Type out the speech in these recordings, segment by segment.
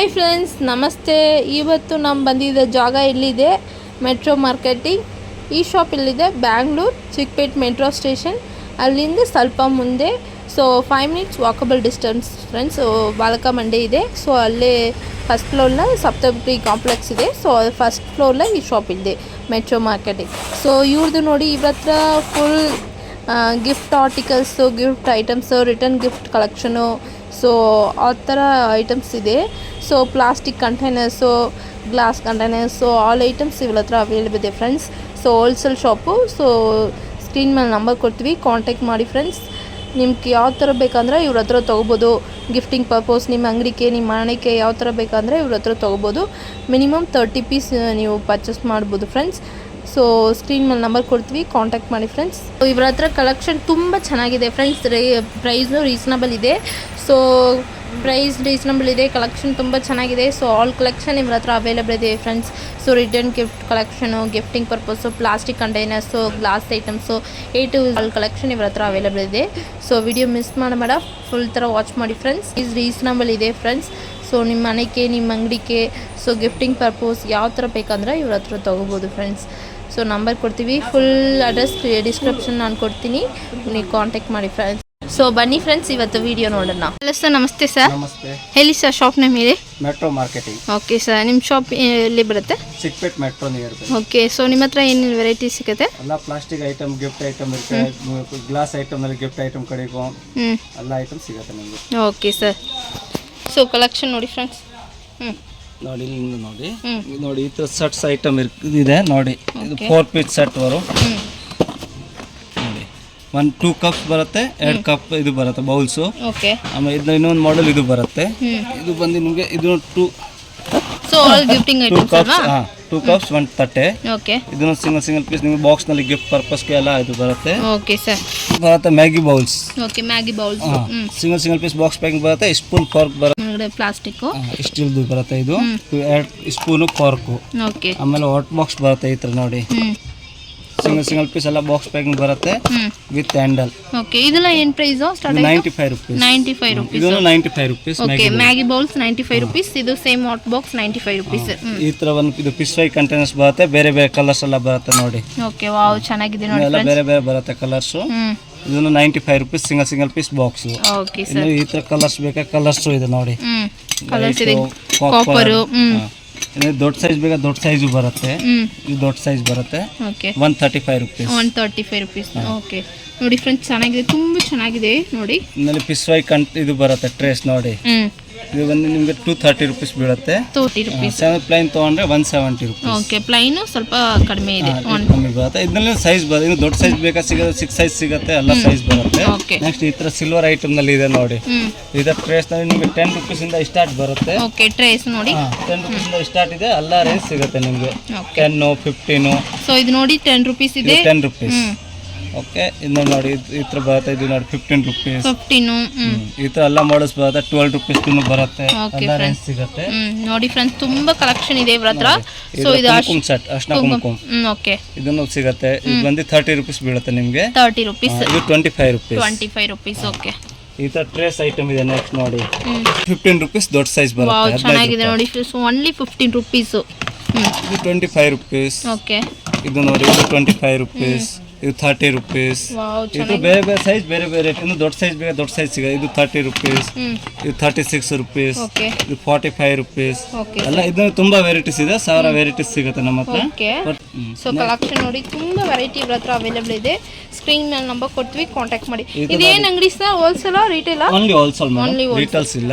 Hi friends, ನಮಸ್ತೆ. ಇವತ್ತು ನಮ್ಮ ಬಂದಿದ್ದ ಜಾಗ ಇಲ್ಲಿದೆ, ಮೆಟ್ರೋ ಮಾರ್ಕೆಟಿಂಗ್. ಈ ಶಾಪ್ ಇಲ್ಲಿದೆ ಬ್ಯಾಂಗ್ಳೂರು ಚಿಕ್ಕಪೇಟ್ ಮೆಟ್ರೋ ಸ್ಟೇಷನ್, ಅಲ್ಲಿಂದ ಸ್ವಲ್ಪ ಮುಂದೆ. So 5 minutes walkable distance friends. ಬಾಲಕ ಮಂಡಿ ಇದೆ. ಸೊ ಅಲ್ಲೇ ಫಸ್ಟ್ ಫ್ಲೋರ್ನ ಸಪ್ತಪುರಿ ಕಾಂಪ್ಲೆಕ್ಸ್ ಇದೆ. ಸೊ ಫಸ್ಟ್ ಫ್ಲೋರ್ನ ಈ ಶಾಪ್ ಇದೆ, ಮೆಟ್ರೋ ಮಾರ್ಕೆಟಿಂಗ್. ಸೊ ಇವ್ರದ್ದು ನೋಡಿ, ಇವ್ರ ಹತ್ರ full gift articles, gift items, return gift collection, so ಆ ಥರ ಐಟಮ್ಸ್ ಇದೆ. So plastic containers, glass containers, all items ಇವ್ರ ಹತ್ರ ಅವೈಲೇಬಲ್ ಇದೆ friends. So wholesale shop. So screen ಮೇಲೆ ನಂಬರ್ ಕೊಡ್ತೀವಿ, ಕಾಂಟ್ಯಾಕ್ಟ್ ಮಾಡಿ ಫ್ರೆಂಡ್ಸ್. ನಿಮ್ಗೆ ಯಾವ ಥರ ಬೇಕಂದ್ರೆ ಇವ್ರ ಹತ್ರ ತೊಗೋಬೋದು. ಗಿಫ್ಟಿಂಗ್ ಪರ್ಪಸ್, ನಿಮ್ಮ ಅಂಗಡಿಗೆ, ನಿಮ್ಮ ಮನೆಗೆ ಯಾವ ಥರ ಬೇಕಂದರೆ ಇವ್ರ ಹತ್ರ ತೊಗೋಬೋದು. ಮಿನಿಮಮ್ 30 ಪೀಸ್ ನೀವು ಪರ್ಚೇಸ್ ಮಾಡ್ಬೋದು ಫ್ರೆಂಡ್ಸ್. ಸೊ ಸ್ಕ್ರೀನ್ ಮೇಲೆ ನಂಬರ್ ಕೊಡ್ತೀವಿ, ಕಾಂಟ್ಯಾಕ್ಟ್ ಮಾಡಿ ಫ್ರೆಂಡ್ಸ್. ಇವ್ರ ಹತ್ರ ಕಲೆಕ್ಷನ್ ತುಂಬ ಚೆನ್ನಾಗಿದೆ ಫ್ರೆಂಡ್ಸ್. ಪ್ರೈಸ್ನು ರೀಸನಬಲ್ ಇದೆ. ಸೊ ಪ್ರೈಸ್ ರೀಸನಬಲ್ ಇದೆ, ಕಲೆಕ್ಷನ್ ತುಂಬ ಚೆನ್ನಾಗಿದೆ. ಸೊ ಆಲ್ ಕಲೆಕ್ಷನ್ ಇವ್ರ ಹತ್ರ ಅವೈಲೇಬಲ್ ಇದೆ friends. So return gift collection, gifting purpose, plastic containers, glass items, all collection ಇವ್ರ ಹತ್ರ ಅವೈಲೇಬಲ್ ಇದೆ. ಸೊ ವಿಡಿಯೋ ಮಿಸ್ ಮಾಡಬೇಡ, ಫುಲ್ ಥರ ವಾಚ್ ಮಾಡಿ ಫ್ರೆಂಡ್ಸ್. ಈಸ್ ರೀಸನಬಲ್ ಇದೆ ಫ್ರೆಂಡ್ಸ್. ಸೊ ನಿಮ್ಮ ಮನೆಗೆ, ನಿಮ್ಮ ಅಂಗಡಿಗೆ, ಸೊ ಗಿಫ್ಟಿಂಗ್ ಪರ್ಪಸ್ ಯಾವ ಥರ ಬೇಕಂದ್ರೆ ಇವ್ರ ಹತ್ರ ತೊಗೋಬೋದು ಫ್ರೆಂಡ್ಸ್. ಸೊ ನಂಬರ್ ಕೊಡ್ತೀವಿ, ಫುಲ್ ಅಡ್ರೆಸ್ ಡಿಸ್ಕ್ರಿಪ್ಷನ್ ನಾನು ಕೊಡ್ತೀನಿ, ನೀವು ಕಾಂಟ್ಯಾಕ್ಟ್ ಮಾಡಿ ಫ್ರೆಂಡ್ಸ್. ಸೊ ಬನ್ನಿ ಫ್ರೆಂಡ್ಸ್, ಇವತ್ತು ವಿಡಿಯೋ ನೋಡೋಣ. ಹಲೋ ಸರ್, ನಮಸ್ತೆ ಸರ್. ನಮಸ್ತೆ. ಹೇಳಿ ಸರ್, ಶಾಪ್ ನೇಮ್ ಹೇಳಿ. Metro marketing. ಓಕೆ ಸರ್, ನಿಮ್ಮ ಶಾಪ್ ಎಲ್ಲಿ ಬರುತ್ತೆ? Chickpet metro near by. Okay. So ನಿಮ್ಮ ಹತ್ರ ಏನೇನು ವೆರೈಟಿ ಸಿಗುತ್ತೆ? ಎಲ್ಲ ಪ್ಲಾಸ್ಟಿಕ್ ಐಟಮ್, ಗಿಫ್ಟ್ ಐಟಮ್ ಇರುತ್ತೆ, ಗ್ಲಾಸ್ ಐಟಮ್ ಅಲ್ಲಿ ಗಿಫ್ಟ್ ಐಟಮ್ ಕಡೆಗೂ ಎಲ್ಲ ಐಟಮ್ ಸಿಗುತ್ತೆ ನಿಮಗೆ. Okay sir. ಸೊ ಕಲೆಕ್ಷನ್ ನೋಡಿ ಫ್ರೆಂಡ್ಸ್. ನೋಡಿ ಇಲ್ಲಿ ನೋಡಿ, ನೋಡಿ ಈ ಥರ ಸೆಟ್ಸ್ ಐಟಮ್ ಇದೆ ನೋಡಿ. ಇದು 4 ಪೀಸ್ ಸೆಟ್ ಬರು. ನೋಡಿ 2 ಕಪ್ಸ್ ಬರುತ್ತೆ, 2 ಕಪ್ ಇದು ಬರುತ್ತೆ ಬೌಲ್ಸು. ಓಕೆ. ಆಮೇಲೆ ಇದು ಇನ್ನೊಂದು ಮಾಡೆಲ್ ಇದು ಬರುತ್ತೆ. ಇದು ಬಂದು ನಿಮಗೆ ಇದು 2 ಗಿಫ್ಟಿಂಗ್ ಐಟಮ್ಸ್ ಅಲ್ವಾ? 2 ಕಪ್ಸ್ 1 ತಟ್ಟೆ. ಓಕೆ. ಇದನ್ನು ಸಿಂಗಲ್ ಪೀಸ್ ನಿಮಗೆ ಬಾಕ್ಸ್ ನಲ್ಲಿ ಗಿಫ್ಟ್ ಪರ್ಪಸ್ಗೆ ಎಲ್ಲ ಇದು ಬರುತ್ತೆ. Okay sir. ಬರುತ್ತೆ Maggi bowls. Okay, Maggi bowls. Single piece box packing ಬರುತ್ತೆ. ಸ್ಪೂನ್ ಫಾರ್ಕ್ ಬರುತ್ತೆ, ಪ್ಲಾಸ್ಟಿಕ್ ಸ್ಟೀಲ್ದು ಬರುತ್ತೆ. ಇದು 2 ಸ್ಪೂನು ಫಾರ್ಕು. ಓಕೆ. ಆಮೇಲೆ ಹಾಟ್ ಬಾಕ್ಸ್ ಬರುತ್ತೆ ಈ ಥರ ನೋಡಿ. ಸಿಂಗಲ್ ಪೀಸ್ ಎಲ್ಲ ಬಾಕ್ಸ್ ಪ್ಯಾಕಿಂಗ್ ಬರುತ್ತೆ ವಿತ್ ಹ್ಯಾಂಡಲ್. ಓಕೆ. ಇದೆಲ್ಲ ಏನು ಪ್ರೈಸ್ ಸ್ಟಾರ್ಟ್? 95 rupees. 95 rupees. ಇದು 95 rupees. Okay. Maggi bowls 95 rupees. ಇದು ಸೇಮ್ ಹಾಟ್ ಬಾಕ್ಸ್ 95 rupees. ಈ ತರ ಒಂದು ಇದು ಫಿಶ್ ಫ್ರೈ ಕಂಟೈನರ್ಸ್ ಬರುತ್ತೆ, ಬೇರೆ ಬೇರೆ ಕಲರ್ಸ್ ಎಲ್ಲ ಬರುತ್ತೆ ನೋಡಿ. ಓಕೆ. ವಾವ್, ಚೆನ್ನಾಗಿದೆ ನೋಡಿ ಎಲ್ಲ ಬೇರೆ ಬೇರೆ ಬರುತ್ತೆ ಕಲರ್ಸ್. ಇದನ್ನು 95 rupees single piece box. Okay sir. ಈ ತರ ಕಲರ್ಸ್ ಬೇಕಾ ಕಲರ್ಸ್ ಇದೆ ನೋಡಿ. ಕಲರ್ಸ್ ಇದೆ, ಕಾಪರ್. ದೊಡ್ಡ ಸೈಜ್ ಬೇಕಾ ದೊಡ್ಡ ಸೈಜು ಬರುತ್ತೆ. ಇದು ದೊಡ್ಡ ಸೈಜ್ ಬರುತ್ತೆ. ಓಕೆ. 135 rupees. 135 rupees. ಓಕೆ. ನೋಡಿ ಫ್ರೆಂಡ್ಸ್, ಚೆನ್ನಾಗಿದೆ, ತುಂಬಾ ಚೆನ್ನಾಗಿದೆ ನೋಡಿ. ಇದರಲ್ಲಿ ಫಿಶ್ ಫ್ರೈ ಇದು ಬರುತ್ತೆ ಟ್ರೇಸ್ ನೋಡಿ. ಇದು ಬಂದು ನಿಮಗೆ 230 rupees ಬೀಳುತ್ತೆ. 230 rupees. ಪ್ಲೈನ್ ತಗೊಂಡ್ರೆ 170 rupees. ಓಕೆ. ಪ್ಲೈನ್ ಸ್ವಲ್ಪ ಕಡಿಮೆ ಇದೆ, ಕಮ್ಮಿ ಬರುತ್ತೆ. ಇದರಲ್ಲಿ ಸೈಜ್ ಬರುತ್ತೆ, ಇನ್ನು ದೊಡ್ಡ ಸೈಜ್ ಬೇಕಾ ಸಿಗುತ್ತೆ, 6 ಸೈಜ್ ಸಿಗುತ್ತೆ, ಎಲ್ಲ ಸೈಜ್ ಬರುತ್ತೆ. ನೆಕ್ಸ್ಟ್ ಈ ತರ ಸಿಲ್ವರ್ ಐಟಮ್ ನಲ್ಲಿ ಇದೆ ನೋಡಿ. ಇದರ ಟ್ರೇಸ್ ನಲ್ಲಿ ನಿಮಗೆ 10 rupees ಇಂದ ಸ್ಟಾರ್ಟ್ ಬರುತ್ತೆ. ಓಕೆ. ಟ್ರೇಸ್ ನೋಡಿ 10 rupees ಇಂದ ಸ್ಟಾರ್ಟ್ ಇದೆ, ಎಲ್ಲ ರೇಂಜ್ ಸಿಗುತ್ತೆ ನಿಮಗೆ. 10, 15. ಸೊ ಇದು ನೋಡಿ 10 rupees ಇದೆ. 10 rupees. ಓಕೆ. ಇನ್ನು ನೋಡಿ ಈ ಥರ ಬರುತ್ತೆ. ಇದು ನೋಡಿ 15 rupees. 15. ಈ ಥರ ಎಲ್ಲ ಮಾಡಲ್ಸ್ ಬರುತ್ತೆ. 12 rupees ಬರುತ್ತೆ, ಎಲ್ಲ ರೇಂಜ್ ಸಿಗುತ್ತೆ ನೋಡಿ ಫ್ರೆಂಡ್ಸ್. ತುಂಬಾ ಕಲೆಕ್ಷನ್ ಇದೆ ಇವ್ರ ಹತ್ರ. ಸೊ ಇದು ಕುಂಕುಮ ಸೆಟ್, ಅರ್ಶಿನ ಕುಂಕುಮ. ಓಕೆ. ಇದನ್ನು ಸಿಗುತ್ತೆ. ಇದು ಬಂದು 30 rupees ಬೀಳುತ್ತೆ ನಿಮಗೆ. 30 rupees. ಇದು 25 rupees. 25 rupees. ಓಕೆ. ಈ ತರ ಟ್ರೇಸ್ ಐಟಮ್ ಇದೆ. ನೆಕ್ಸ್ಟ್ ನೋಡಿ 15 rupees ದೊಡ್ಡ ಸೈಜ್ ಬರುತ್ತೆ. ಚೆನ್ನಾಗಿದೆ ನೋಡಿ. So only 15 rupees. ಇದು 25 rupees. ಓಕೆ. ಇದು ನೋಡಿ, ಇದು 25 rupees. ಇದು 30 rupees. ಇದು ಬೇರೆ ಬೇರೆ ಸೈಜ್, ಬೇರೆ ಬೇರೆ. ಇನ್ನು ದೊಡ್ಡ ಸೈಜ್ ಬೇಕಾ ದೊಡ್ಡ ಸೈಜ್ ಸಿಗುತ್ತೆ. ಇದು 30 rupees. ಇದು 36 rupees. ಇದು 45 rupees. ಎಲ್ಲ ಇದು ತುಂಬಾ ವೆರೈಟೀಸ್ ಇದೆ, 1000 ವೆರೈಟೀಸ್ ಸಿಗುತ್ತೆ ನಮ್ಮ ಹತ್ರ. ಸೊ ಕಲೆಕ್ಷನ್ ನೋಡಿ, ತುಂಬಾ ವೆರೈಟಿ ಇವ್ರ ಹತ್ರ ಅವೈಲೇಬಲ್ ಇದೆ. ಸ್ಕ್ರೀನ್ ಮೇಲೆ ನಂಬರ್ ಕೊಡ್ತೀವಿ, ಕಾಂಟ್ಯಾಕ್ಟ್ ಮಾಡಿ. ಇದೇನ್ ಅಂಗಡಿ sir? Wholesale retail? Only wholesale madam, retails ಇಲ್ಲ.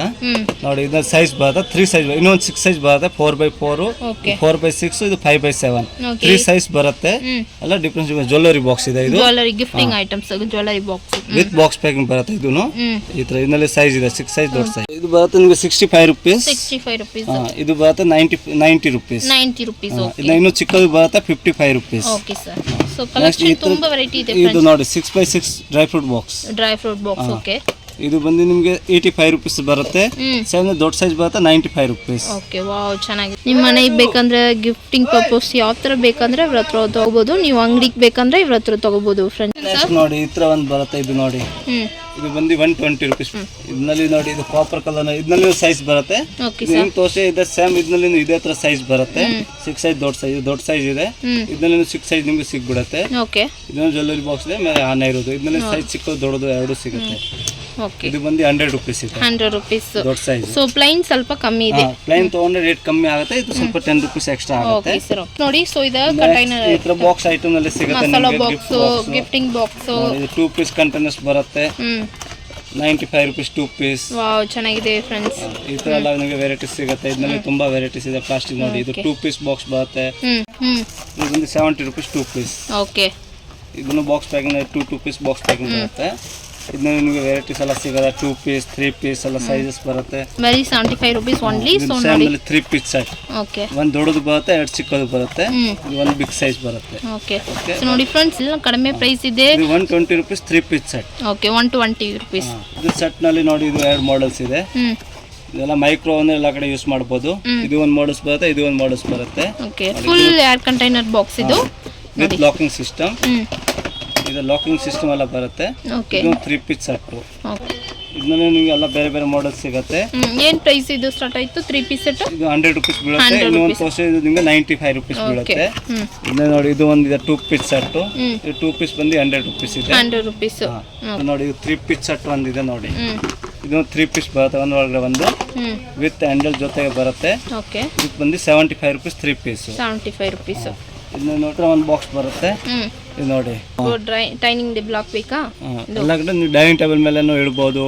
ನೋಡಿ ಇದು ಸೈಜ್ ಬರುತ್ತೆ 3 ಸೈಜ್, ಇನ್ನೊಂದು 6 ಸೈಜ್ ಬರುತ್ತೆ. 4x4, 4x6, ಇದು 5x7, 3 ಸೈಜ್ ಬರುತ್ತೆ. ಎಲ್ಲ ಡಿಫರೆನ್ಸ್. ಜ್ಯುವೆಲ್ಲರಿ ಬಾಕ್ಸ್ ಇದೆ. ಇದು jewellery gifting items, jewellery box with box packing ಬರುತ್ತೆ. ಇದೂನು ಈ ತರ ಇದರಲ್ಲಿ ಸೈಜ್ ಇದೆ, 6 ಸೈಜ್ ದೊಡ್ಡ ಸೈಜ್. ಇದು ಬರುತ್ತೆ ನಿಮಗೆ 65 rupees. 65 rupees. ಇದು ಬರುತ್ತೆ 90 rupees. 90 rupees. ಓಕೆ. ಇನ್ನು ಚಿಕ್ಕದು ಬರುತ್ತೆ 55 rupees. Okay sir. So collection ತುಂಬಾ ವೆರೈಟಿ ಇದೆ. ಇದು ನೋಡಿ 6x6 dry fruit box. Dry fruit box. Okay. ಇದು ಬಂದು ನಿಮಗೆ 85 ರುಪೀಸ್ ಬರುತ್ತೆ. ಸೇಮ್ ದೊಡ್ಡ ಸೈಜ್ ಬರುತ್ತೆ 95 ರುಪೀಸ್. ಓಕೆ, ವಾವ್, ಚೆನ್ನಾಗಿದೆ. ನಿಮ್ಮ ಮನೆಗೆ ಬೇಕಂದ್ರೆ ಗಿಫ್ಟಿಂಗ್ ಪರ್ಪಸ್ ಯಾವ ಥರ ಬೇಕಂದ್ರೆ ಇವ್ರ ಹತ್ರ ತಗೋಬೋದು. ನೀವು ಅಂಗಡಿಗೆ ಬೇಕಂದ್ರೆ ಇವ್ರ ಹತ್ರ ತಗೋಬೋದು ಫ್ರೆಂಡ್ಸ್. ನೆಕ್ಸ್ಟ್ ನೋಡಿ ಈ ಥರ ಒಂದು ಬರುತ್ತೆ. ಇದು ನೋಡಿ, ಇದು ಬಂದು 120 ರುಪೀಸ್. ಇದರಲ್ಲಿ ನೋಡಿ ಇದು ಕಾಪರ್ ಕಲರ್, ಇದರಲ್ಲಿ ಸೈಜ್ ಬರುತ್ತೆ. ನಿಮ್ಗೆ ತೋರಿಸಿ ಇದೆ ಸೇಮ್, ಇದರಲ್ಲಿ ಇದೇ ತರ ಸೈಜ್ ಬರುತ್ತೆ. 6 ಸೈಜ್ ದೊಡ್ಡ ಸೈಜ್ ಇದೆ. ಇದರಲ್ಲಿ 6 ಸೈಜ್ ನಿಮ್ಗೆ ಸಿಗ್ಬಿಡುತ್ತೆ. ಇದನ್ನ ಜ್ಯುವೆಲ್ಲರಿ ಬಾಕ್ಸ್ ಇದೆ, ಮೇಲೆ ಆನೆ ಇರೋದು. ಇದರಲ್ಲಿ ಸೈಜ್ ಚಿಕ್ಕದು ದೊಡ್ಡದು ಎರಡು ಸಿಗುತ್ತೆ. ಇದು ಬಂದು 100 ರುಪೀಸ್ ಇದೆ. 100 ರುಪೀಸ್ ದೊಡ್ಡ ಸೈಜ್. ಸೊ ಪ್ಲೈನ್ ಸ್ವಲ್ಪ ಕಮ್ಮಿ ಇದೆ. ಪ್ಲೈನ್ ತಗೊಂಡ್ರೆ ರೇಟ್ ಕಮ್ಮಿ ಆಗುತ್ತೆ. ಇದು ಸ್ವಲ್ಪ 10 ರುಪೀಸ್ ಎಕ್ಸ್ಟ್ರಾ ಆಗುತ್ತೆ. ನೋಡಿ, ಸೊ ಇದು ಕಂಟೈನರ್ ಈ ತರ ಬಾಕ್ಸ್ ಐಟಮ್ ನಲ್ಲಿ ಸಿಗುತ್ತೆ. ಮಸಾಲಾ ಬಾಕ್ಸ್, ಗಿಫ್ಟಿಂಗ್ ಬಾಕ್ಸ್, ಇದು 2 ಪೀಸ್ ಕಂಟೈನರ್ಸ್ ಬರುತ್ತೆ. 95 ರುಪೀಸ್ 2 ಪೀಸ್. ವಾವ್, ಚೆನ್ನಾಗಿದೆ ಫ್ರೆಂಡ್ಸ್. ಈ ತರ ಎಲ್ಲ ನಿಮಗೆ ವೆರೈಟೀಸ್ ಸಿಗುತ್ತೆ. ಇದರಲ್ಲಿ ತುಂಬಾ ವೆರೈಟೀಸ್ ಇದೆ. ಪ್ಲಾಸ್ಟಿಕ್ ನೋಡಿ, ಇದು 2 ಪೀಸ್ ಬಾಕ್ಸ್ ಬರುತ್ತೆ. ಇದು ಬಂದು 70 ರುಪೀಸ್ 2 ಪೀಸ್. ಓಕೆ, ಇದನ್ನು box packing 2 piece box packing ಬರುತ್ತೆ. ಇದನ್ನ ನಿಮಗೆ ವೆರೈಟೀಸ್ ಎಲ್ಲ ಸಿಗುತ್ತೆ. 2 ಪೀಸ್ 3 ಪೀಸ್ ಎಲ್ಲ ಸೈಜಸ್ ಬರುತ್ತೆ. ಬರೀ 75 ರುಪೀಸ್ ಓನ್ಲಿ. ಸೊ ನೋಡಿ 3 ಪೀಸ್ ಸೆಟ್. ಓಕೆ, ಒಂದು ದೊಡ್ಡದು ಬರುತ್ತೆ, ಎರಡು ಚಿಕ್ಕದು ಬರುತ್ತೆ. ಇದು ಒಂದು ಬಿಗ್ ಸೈಜ್ ಬರುತ್ತೆ. ಓಕೆ, ಸೊ ನೋಡಿ ಫ್ರೆಂಡ್ಸ್, ಎಲ್ಲ ಕಡಿಮೆ ಪ್ರೈಸ್ ಇದೆ. ಇದು 120 rupees 3 piece set. Okay, 120 rupees. ಇದು ಸೆಟ್ ನಲ್ಲಿ ನೋಡಿ, ಇದು ಎರಡು ಮಾಡೆಲ್ಸ್ ಇದೆ. ಇದೆಲ್ಲ ಮೈಕ್ರೋ ಅಂದ್ರೆ ಎಲ್ಲ ಕಡೆ ಯೂಸ್ ಮಾಡಬಹುದು. ಇದು ಒಂದು ಮಾಡೆಲ್ಸ್ ಬರುತ್ತೆ, ಇದು ಒಂದು ಮಾಡೆಲ್ಸ್ ಬರುತ್ತೆ. Okay, full air container box ಇದು ವಿತ್ ಲಾಕಿಂಗ್ ಸಿಸ್ಟಮ್. ಇದು ಲಾಕಿಂಗ್ ಸಿಸ್ಟಮ್ ಎಲ್ಲ ಬರುತ್ತೆ. ಇದು 3 ಪೀಸ್ ಸೆಟ್. ಇದರಲ್ಲಿ ನಿಮಗೆ ಎಲ್ಲ ಬೇರೆ ಬೇರೆ ಮಾಡೆಲ್ಸ್ ಸಿಗುತ್ತೆ. ಏನು ಪ್ರೈಸ್ ಇದು ಸ್ಟಾರ್ಟ್ ಆಯ್ತು? 3 ಪೀಸ್ ಸೆಟ್ ಇದು 100 ರುಪೀಸ್ ಬೀಳುತ್ತೆ. ಇದು ಒಂದು ತೋರಿಸಿ, ಇದು ನಿಮಗೆ 95 ರುಪೀಸ್ ಬೀಳುತ್ತೆ. ಇದನ್ನ ನೋಡಿ, ಇದು ಒಂದು ಇದೆ 2 ಪೀಸ್ ಸೆಟ್. ಇದು 2 ಪೀಸ್ ಬಂದು 100 ರುಪೀಸ್ ಇದೆ. 100 ರುಪೀಸ್. ನೋಡಿ, ಇದು 3 ಪೀಸ್ ಸೆಟ್ ಒಂದಿದೆ ನೋಡಿ. ಇದು 3 ಪೀಸ್ ಬರುತ್ತೆ, ಒಂದು ಒಳಗಡೆ ಒಂದು ವಿತ್ ಹ್ಯಾಂಡಲ್ ಜೊತೆಗೆ ಬರುತ್ತೆ. ಓಕೆ, ಇದು ಬಂದು 75 ರುಪೀಸ್ 3 ಪೀಸ್. 75 ರುಪೀಸ್. ಇದನ್ನ ನೋಡ್ರೆ ಒಂದು ಬಾಕ್ಸ್ ಬರುತ್ತೆ. ಇದು ನೋಡಿ, ಡೈನಿಂಗ್ ಬ್ಲಾಕ್ ಬೇಕಾ? ಎಲ್ಲ ಕಡೆ ನೀವು ಡೈನಿಂಗ್ ಟೇಬಲ್ ಮೇಲೆ ಇಡಬಹುದು.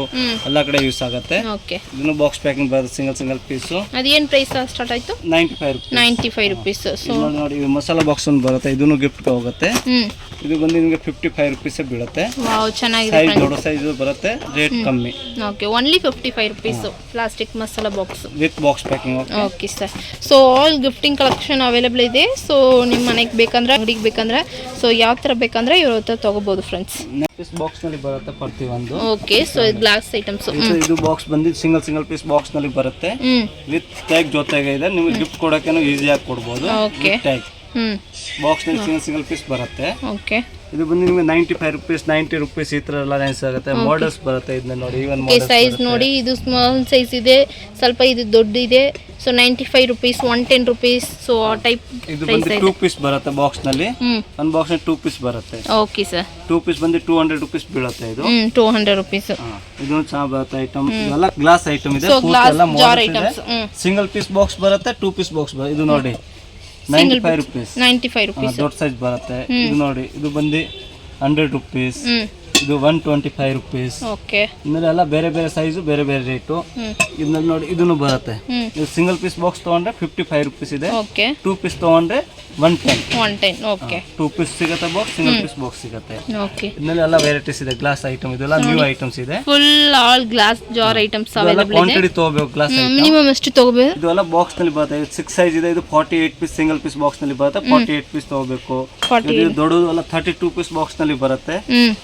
ಎಲ್ಲ ಕಡೆ ಯೂಸ್ ಆಗುತ್ತೆ. ಓಕೆ, ಇದನ್ನು ಬಾಕ್ಸ್ ಪ್ಯಾಕಿಂಗ್ ಬರುತ್ತೆ, ಸಿಂಗಲ್ ಪೀಸ್. ಅದೇನು ಪ್ರೈಸ್ ಸ್ಟಾರ್ಟ್ ಆಯ್ತು? 95 ರುಪೀಸ್. ಸೊ ನೋಡಿ, ಇದು ಮಸಾಲಾ ಬಾಕ್ಸ್ ಒಂದು ಬರುತ್ತೆ. ಇದನ್ನು ಗಿಫ್ಟ್ ಹೋಗುತ್ತೆ. ಇದು ಬಂದು ನಿಮಗೆ 55 ರುಪೀಸ್ ಬೀಳುತ್ತೆ. ವಾವ್, ಚೆನ್ನಾಗಿದೆ. ಸೈಜ್ ದೊಡ್ಡ ಸೈಜ್ ಬರುತ್ತೆ, ರೇಟ್ ಕಮ್ಮಿ. Okay, only 55 rupees plastic masala box with box packing. Okay sir. So all gifting collection available ಇದೆ. ಸೊ ನಿಮ್ಮ ಮನೆಗೆ ಬೇಕಂದ್ರೆ, ಅಂಗಡಿಗೆ ಬೇಕಂದ್ರೆ, ಸೊ ಯಾವ ಥರ ಬೇಕಂದ್ರೆ ಇವ್ರ ಹತ್ರ ತಗೋಬಹುದು ಫ್ರೆಂಡ್ಸ್. ಪೀಸ್ ಬಾಕ್ಸ್ ನಲ್ಲಿ ಬರುತ್ತೆ ಪ್ರತಿ ಒಂದು. ಓಕೆ, ಸೊ ಇದು ಗ್ಲಾಸ್ ಐಟಮ್ಸ್. ಇದು ಬಾಕ್ಸ್ ಬಂದು ಸಿಂಗಲ್ ಪೀಸ್ ಬಾಕ್ಸ್ ನಲ್ಲಿ ಬರುತ್ತೆ. ವಿತ್ ಟ್ಯಾಗ್ ಜೊತೆಗೆ ಇದೆ. ನಿಮಗೆ ಗಿಫ್ಟ್ ಕೊಡೋಕೆ ಈಸಿಯಾಗಿ ಕೊಡ್ಬೋದು. ಓಕೆ, ಟ್ಯಾಗ್ ಬಾಕ್ಸ್ ನಲ್ಲಿ ಸಿಂಗಲ್ ಪೀಸ್ ಬರುತ್ತೆ. ಓಕೆ, ಇದು ಬಂದು ನಿಮಗೆ 95 ರುಪೀಸ್ 90 ರುಪೀಸ್ ಈ ತರ ಎಲ್ಲ ನೈಸ್ ಆಗುತ್ತೆ. ಮಾಡೆಲ್ಸ್ ಬರುತ್ತೆ. ಇದನ್ನ ನೋಡಿ, ಇವನ್ ಸೈಜ್ ನೋಡಿ, ಇದು ಸ್ಮಾಲ್ ಸೈಜ್ ಇದೆ, ಸ್ವಲ್ಪ ಇದು ದೊಡ್ಡ ಇದೆ. So 95 rupees, 110 rupees. ಸೊ ಆ ಟೈಪ್. ಇದು ಬಂದು 2 ಪೀಸ್ ಬರುತ್ತೆ ಬಾಕ್ಸ್ ನಲ್ಲಿ. ಒಂದು ಬಾಕ್ಸ್ ನಲ್ಲಿ 2 ಪೀಸ್ ಬರುತ್ತೆ. Okay sir. 2 ಪೀಸ್ ಬಂದು 200 ರುಪೀಸ್ ಬೀಳುತ್ತೆ. ಇದು 200 ರುಪೀಸ್. ಇದು ಚೆನ್ನಾಗಿ ಬರುತ್ತೆ ಐಟಮ್. ಇದೆಲ್ಲ ಗ್ಲಾಸ್ ಐಟಮ್ ಇದೆ. ಸಿಂಗಲ್ ಪೀಸ್ ಬಾಕ್ಸ್ ಬರುತ್ತೆ, 2 ಪೀಸ್ ಬಾಕ್ಸ್ ಬರುತ್ತೆ. ಇದು ನೋಡಿ 95 ರುಪೀಸ್. 95 ರುಪೀಸ್ ದೊಡ್ಡ ಸೈಜ್ ಬರುತ್ತೆ. ಇದು ನೋಡಿ, ಇದು ಬಂದು 100 ರುಪೀಸ್. ಇದು 125 ರುಪೀಸ್. ಓಕೆ, ಇದನ್ನೆಲ್ಲ ಬೇರೆ ಬೇರೆ ಸೈಜು, ಬೇರೆ ಬೇರೆ ರೇಟು. ಇದನ್ನ ನೋಡಿ, ಇದನ್ನು ಬರುತ್ತೆ. ಇದು ಸಿಂಗಲ್ ಪೀಸ್ ಬಾಕ್ಸ್ ತಗೊಂಡ್ರೆ 55 ರುಪೀಸ್ ಇದೆ. ಓಕೆ, 2 ಪೀಸ್ ತಗೊಂಡ್ರೆ 110. ಓಕೆ, 2 ಪೀಸ್ ಸಿಗುತ್ತೆ ಬಾಕ್ಸ್, ಸಿಂಗಲ್ ಪೀಸ್ ಬಾಕ್ಸ್ ಸಿಗುತ್ತೆ. ಓಕೆ, ಇದನ್ನೆಲ್ಲ ವೆರೈಟೀಸ್ ಇದೆ. ಗ್ಲಾಸ್ ಐಟಮ್ ಇದೆಲ್ಲ ನ್ಯೂ ಐಟಮ್ಸ್ ಇದೆ. Full all glass jar items available ಇದೆ. ಕ್ವಾಂಟಿಟಿ ತಗೋಬೇಕು. ಗ್ಲಾಸ್ ಮಿನಿಮಮ್ ಎಷ್ಟು ತಗೋಬೇಕು? ಇದೆಲ್ಲ ಬಾಕ್ಸ್ ನಲ್ಲಿ ಬರುತ್ತೆ. 6 ಸೈಜ್ ಇದೆ. ಇದು 48 ಪೀಸ್ ಸಿಂಗಲ್ ಪೀಸ್ ಬಾಕ್ಸ್ ನಲ್ಲಿ ಬರುತ್ತೆ. 48 ಪೀಸ್ ತಗೋಬೇಕು. ಇದು ದೊಡ್ಡದು ಎಲ್ಲ 32 ಪೀಸ್ ಬಾಕ್ಸ್ ನಲ್ಲಿ ಬರುತ್ತೆ.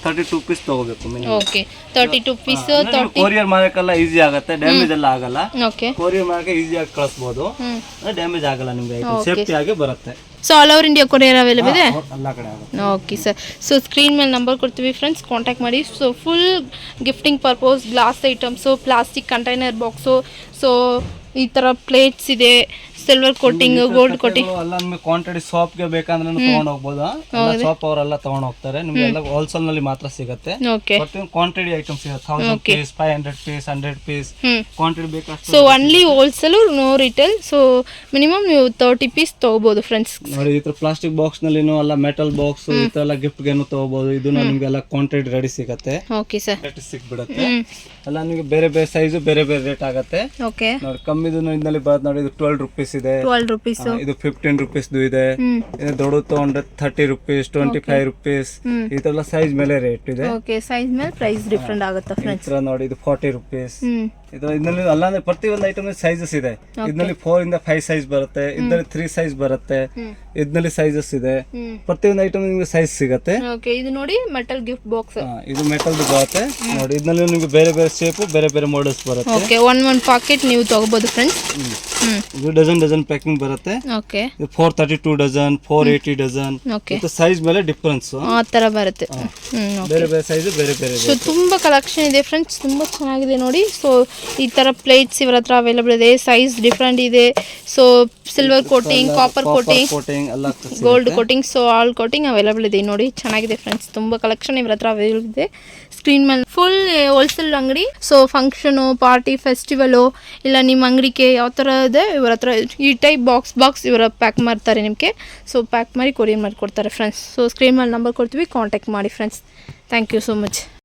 32 ಪೀಸ್ ತಗೋಬೇಕು. Okay, 32 piece. ಕೊರಿಯರ್ ಮಾಡಕ್ಕೆಲ್ಲ ಈಸಿ ಆಗುತ್ತೆ, ಡ್ಯಾಮೇಜ್ ಎಲ್ಲ ಆಗಲ್ಲ. ಓಕೆ, ಕೊರಿಯರ್ ಮಾಡಕ್ಕೆ ಈಸಿಯಾಗಿ ಕಳಿಸಬಹುದು, ಡ್ಯಾಮೇಜ್ ಆಗಲ್ಲ ನಿಮ್ಗೆ. ಸೇಫ್ಟಿ ಆಗಿ ಬರುತ್ತೆ. So all over India courier available ಇದೆ. ಎಲ್ಲ ಕಡೆ ಆಗುತ್ತೆ. Okay sir. ಸೊ ಸ್ಕ್ರೀನ್ ಮೇಲೆ ನಂಬರ್ ಕೊಡ್ತೀವಿ ಫ್ರೆಂಡ್ಸ್, ಕಾಂಟ್ಯಾಕ್ಟ್ ಮಾಡಿ. So full gifting purpose, glass items, plastic container box, so ಈ ಥರ ಪ್ಲೇಟ್ಸ್ ಇದೆ, ಸಿಲ್ವರ್ ಕೋಟಿಂಗ್, ಗೋಲ್ಡ್ ಕೋಟಿಂಗ್ ಎಲ್ಲ ನಿಮಗೆ ಕ್ವಾಂಟಿಟಿ ಶಾಪ್ಗೆ ಬೇಕಂದ್ರೆ ತಗೊಂಡು ಹೋಗ್ಬೋದು. ಶಾಪ್ ಅವರೆಲ್ಲ ತಗೊಂಡು ಹೋಗ್ತಾರೆ. ನಿಮ್ಗೆ ಎಲ್ಲ ಹೋಲ್ಸೇಲ್ ನಲ್ಲಿ ಮಾತ್ರ ಸಿಗುತ್ತೆ. ಓಕೆ, ಕ್ವಾಂಟಿಟಿ ಐಟಮ್ಸ್ ಸಿಗುತ್ತೆ. 1000 ಪೀಸ್, 500 ಪೀಸ್, 100 ಪೀಸ್ ಕ್ವಾಂಟಿಟಿ ಬೇಕಾಗ್ತದೆ. So only wholesale, no retail. So minimum ನೀವು 30 ಪೀಸ್ ತಗೋಬಹುದು ಫ್ರೆಂಡ್ಸ್. ನೋಡಿ, ಈ ತರ ಪ್ಲಾಸ್ಟಿಕ್ ಬಾಕ್ಸ್ ನಲ್ಲಿ ಎಲ್ಲ ಮೆಟಲ್ ಬಾಕ್ಸ್ ಈ ತರ ಎಲ್ಲ ಗಿಫ್ಟ್ ಗೆ ತಗೋಬಹುದು. ಇದು ನಿಮ್ಗೆಲ್ಲ ಕ್ವಾಂಟಿಟಿ ರೆಡಿ ಸಿಗುತ್ತೆ. ಓಕೆ ಸರ್, ಸಿಕ್ಬಿಡುತ್ತೆ. ಎಲ್ಲ ನಿಮಗೆ ಬೇರೆ ಬೇರೆ ಸೈಜ್, ಬೇರೆ ಬೇರೆ ರೇಟ್ ಆಗುತ್ತೆ. ಓಕೆ, ನೋಡಿ ಕಮ್ಮಿದು ಇದರಲ್ಲಿ ಬರುತ್ತೆ ನೋಡಿ. ಇದು 12 ರುಪೀಸ್ ಇದೆ. 12 ರುಪೀಸ್. ಇದು 15 ರುಪೀಸ್ ಇದೆ. ದೊಡ್ಡ ತಗೊಂಡ್ರೆ 30 ರುಪೀಸ್, 25 ರುಪೀಸ್. ಈ ತರ ಎಲ್ಲ ಸೈಜ್ ಮೇಲೆ ರೇಟ್ ಇದೆ. ಓಕೆ, ಸೈಜ್ ಮೇಲೆ ಪ್ರೈಸ್ ಡಿಫರೆಂಟ್ ಆಗುತ್ತೆ ಫ್ರೆಂಡ್ಸ್. ನೋಡಿ, ಇದು 40 ರುಪೀಸ್. ಇದು ಇದರಲ್ಲಿ ಅಲ್ಲಾಂದ್ರೆ ಪ್ರತಿಯೊಂದು ಐಟಮ್ ಸೈಜಸ್ ಇದೆ. ಇದರಲ್ಲಿ 4 ಇಂದ 5 ಸೈಜ್ ಬರುತ್ತೆ, ಇದರಲ್ಲಿ 3 ಸೈಜ್ ಬರುತ್ತೆ, ಇದರಲ್ಲಿ ಸೈಜಸ್ ಇದೆ. ಪ್ರತಿಯೊಂದು ಐಟಮ್ ನಿಮಗೆ ಸೈಜ್ ಸಿಗುತ್ತೆ. ಓಕೆ, ಇದು ನೋಡಿ ಮೆಟಲ್ ಗಿಫ್ಟ್ ಬಾಕ್ಸ್. ಇದು ಮೆಟಲ್ ಬರುತ್ತೆ ನೋಡಿ. ಇದರಲ್ಲಿ ನಿಮಗೆ ಬೇರೆ ಬೇರೆ ಶೇಪ್, ಬೇರೆ ಬೇರೆ ಮಾಡೆಲ್ಸ್ ಬರುತ್ತೆ. ಓಕೆ, ಒಂದು ಪಾಕೆಟ್ ನೀವು ತಗೋಬಹುದು ಫ್ರೆಂಡ್ಸ್. ಇದು ಡಜನ್ ಪ್ಯಾಕಿಂಗ್ ಬರುತ್ತೆ. ಓಕೆ, ಇದು 432 ಡಜನ್, 480 ಡಜನ್. ಓಕೆ, ಇದು ಸೈಜ್ ಮೇಲೆ ಡಿಫರೆನ್ಸ್ ಆ ತರ ಬರುತ್ತೆ. ಬೇರೆ ಬೇರೆ ಸೈಜ್, ಬೇರೆ ಬೇರೆ. ಸೊ ತುಂಬಾ ಕಲೆಕ್ಷನ್ ಇದೆ ಫ್ರೆಂಡ್ಸ್, ತುಂಬಾ ಚೆನ್ನಾಗಿದೆ ನೋಡಿ. ಸೊ ಈ ತರ ಪ್ಲೇಟ್ಸ್ ಇವರ ಹತ್ರ ಅವೈಲಬಲ್ ಇದೆ, ಸೈಜ್ ಡಿಫರೆಂಟ್ ಇದೆ. So silver coating, copper coating, gold coating, so all coating available ಇದೆ ನೋಡಿ. ಚೆನ್ನಾಗಿದೆ ಫ್ರೆಂಡ್ಸ್, ತುಂಬಾ ಕಲೆಕ್ಷನ್ ಇವರ ಹತ್ರ ಅವೈಲಬಲ್ ಇದೆ. ಸ್ಕ್ರೀನ್ ಮೇಲೆ ಫುಲ್ ಹೋಲ್ಸೇಲ್ ಅಂಗಡಿ. ಸೊ ಫಂಕ್ಷನು, ಪಾರ್ಟಿ, ಫೆಸ್ಟಿವಲು ಇಲ್ಲ ನಿಮ್ಮ ಅಂಗಡಿಗೆ ಯಾವ ಥರ ಇದೆ ಇವರ ಹತ್ರ ಈ ಟೈಪ್ ಬಾಕ್ಸ್ ಇವರ ಪ್ಯಾಕ್ ಮಾಡ್ತಾರೆ ನಿಮಗೆ. ಸೊ ಪ್ಯಾಕ್ ಮಾಡಿ ಕೊರಿಯರ್ ಮಾಡಿಕೊಡ್ತಾರೆ ಫ್ರೆಂಡ್ಸ್. ಸೊ ಸ್ಕ್ರೀನ್ ಮೇಲೆ ನಂಬರ್ ಕೊಡ್ತೀವಿ, ಕಾಂಟ್ಯಾಕ್ಟ್ ಮಾಡಿ friends. Thank you so much.